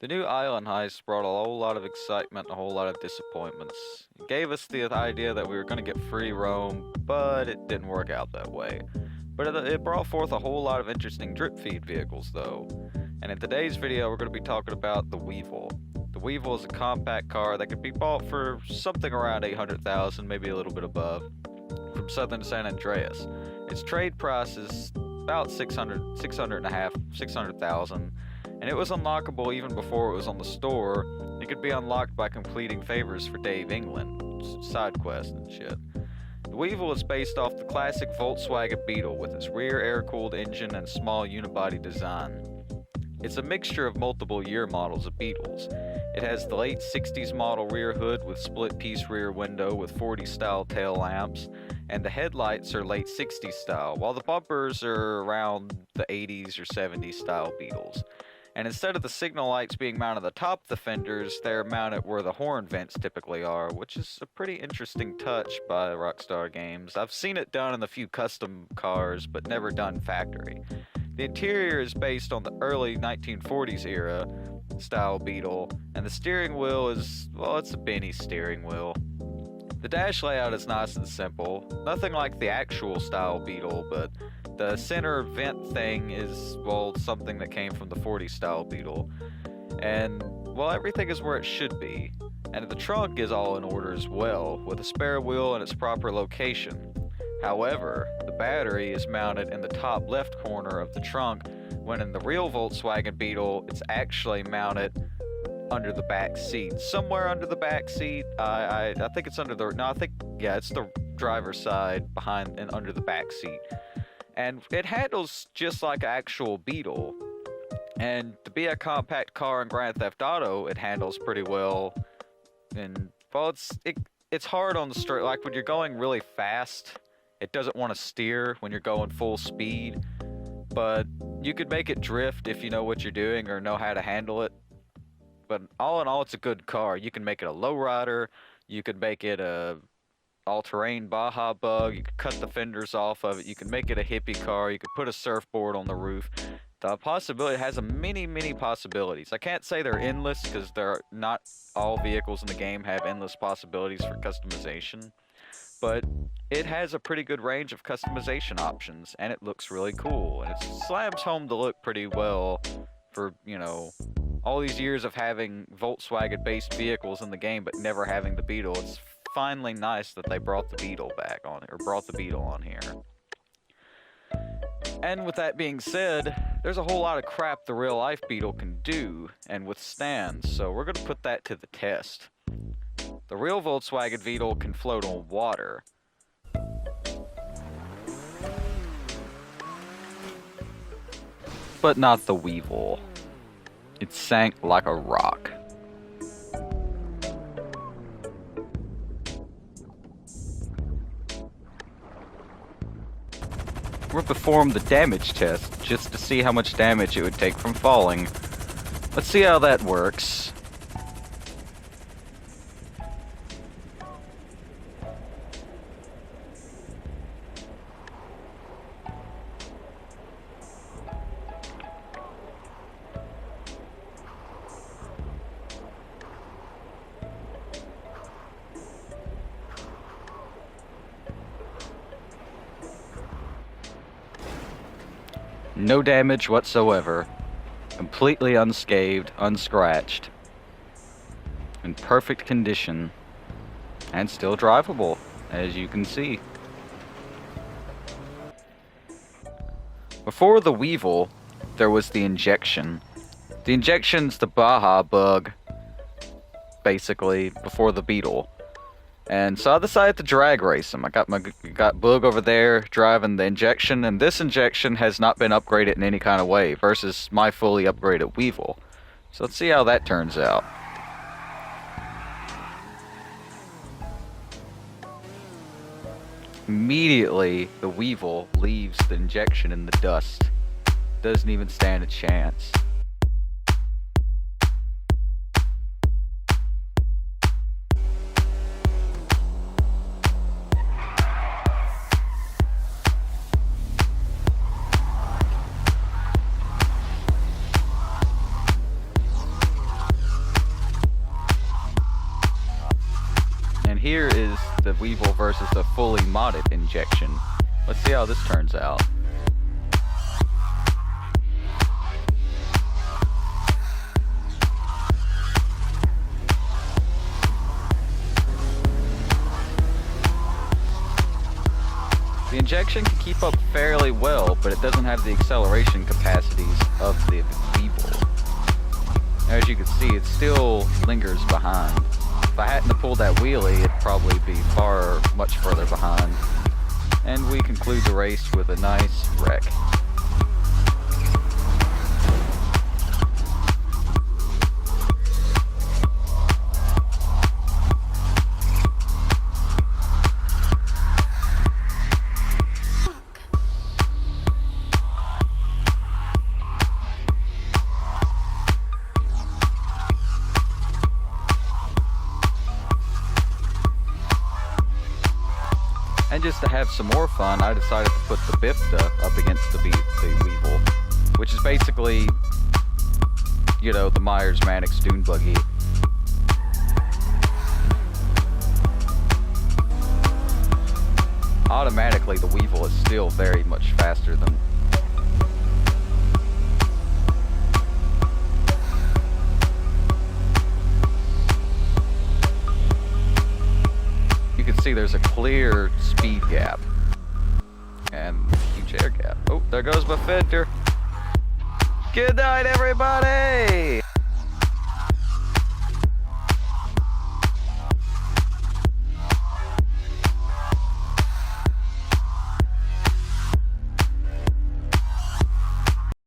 The new island heist brought a whole lot of excitement and a whole lot of disappointments. It gave us the idea that we were going to get free roam, but it didn't work out that way. But it brought forth a whole lot of interesting drip feed vehicles though. And in today's video we're going to be talking about the Weevil. The Weevil is a compact car that could be bought for something around 800,000, maybe a little bit above, from southern San Andreas. Its trade price is about 600,000, and it was unlockable even before it was on the store. It could be unlocked by completing favors for Dave England, side quests and shit. The Weevil is based off the classic Volkswagen Beetle with its rear air-cooled engine and small unibody design. It's a mixture of multiple year models of Beetles. It has the late 60s model rear hood with split-piece rear window with 40 style tail lamps, and the headlights are late 60s style, while the bumpers are around the 80s or 70s style Beetles. And instead of the signal lights being mounted at the top of the fenders, they're mounted where the horn vents typically are, which is a pretty interesting touch by Rockstar Games. I've seen it done in a few custom cars, but never done factory. The interior is based on the early 1940s era style Beetle, and the steering wheel is, well, it's a Benny steering wheel. The dash layout is nice and simple, nothing like the actual style Beetle, but the center vent thing is, well, something that came from the 40s style Beetle. And, well, everything is where it should be. And the trunk is all in order as well, with a spare wheel in its proper location. However, the battery is mounted in the top left corner of the trunk, when in the real Volkswagen Beetle, it's actually mounted under the back seat. Somewhere under the back seat. I think it's under the, no, I think, yeah, it's the driver's side behind and under the back seat. And it handles just like an actual Beetle. And to be a compact car in Grand Theft Auto, it handles pretty well. And, well, it's hard on the straight, like when you're going really fast, it doesn't want to steer when you're going full speed, but you could make it drift if you know what you're doing or know how to handle it. But all in all, it's a good car. You can make it a lowrider, you could make it a all-terrain Baja Bug, you could cut the fenders off of it, you can make it a hippie car, you could put a surfboard on the roof. The possibility has a many possibilities. I can't say they're endless because they're not all vehicles in the game have endless possibilities for customization. But it has a pretty good range of customization options, and it looks really cool. And it slams home the look pretty well for, you know, all these years of having Volkswagen-based vehicles in the game, but never having the Beetle. It's finally nice that they brought the Beetle back on, or brought the Beetle on here. And with that being said, there's a whole lot of crap the real-life Beetle can do and withstand, so we're going to put that to the test. The real Volkswagen Beetle can float on water. But not the Weevil. It sank like a rock. We'll perform the damage test just to see how much damage it would take from falling. Let's see how that works. No damage whatsoever. Completely unscathed, unscratched. In perfect condition. And still drivable, as you can see. Before the Weevil, there was the Injection. The Injection's the Baja Bug, basically, before the Beetle. And so I decided to drag race him. I got Bug over there driving the Injection, and this Injection has not been upgraded in any kind of way versus my fully upgraded Weevil. So let's see how that turns out. Immediately, the Weevil leaves the Injection in the dust. Doesn't even stand a chance. here is the Weevil versus the fully modded injection. Let's see how this turns out. The injection can keep up fairly well, but it doesn't have the acceleration capacities of the Weevil. As you can see, it still lingers behind. If I hadn't pulled that wheelie, it'd probably be much further behind. And we conclude the race with a nice wreck. And just to have some more fun, I decided to put the Bifta up against the Weevil, which is basically, you know, the Myers-Mannix dune buggy. Automatically, the Weevil is still very much faster than... You can see there's a clear speed gap and huge air gap. Oh, there goes my fender. Good night, everybody!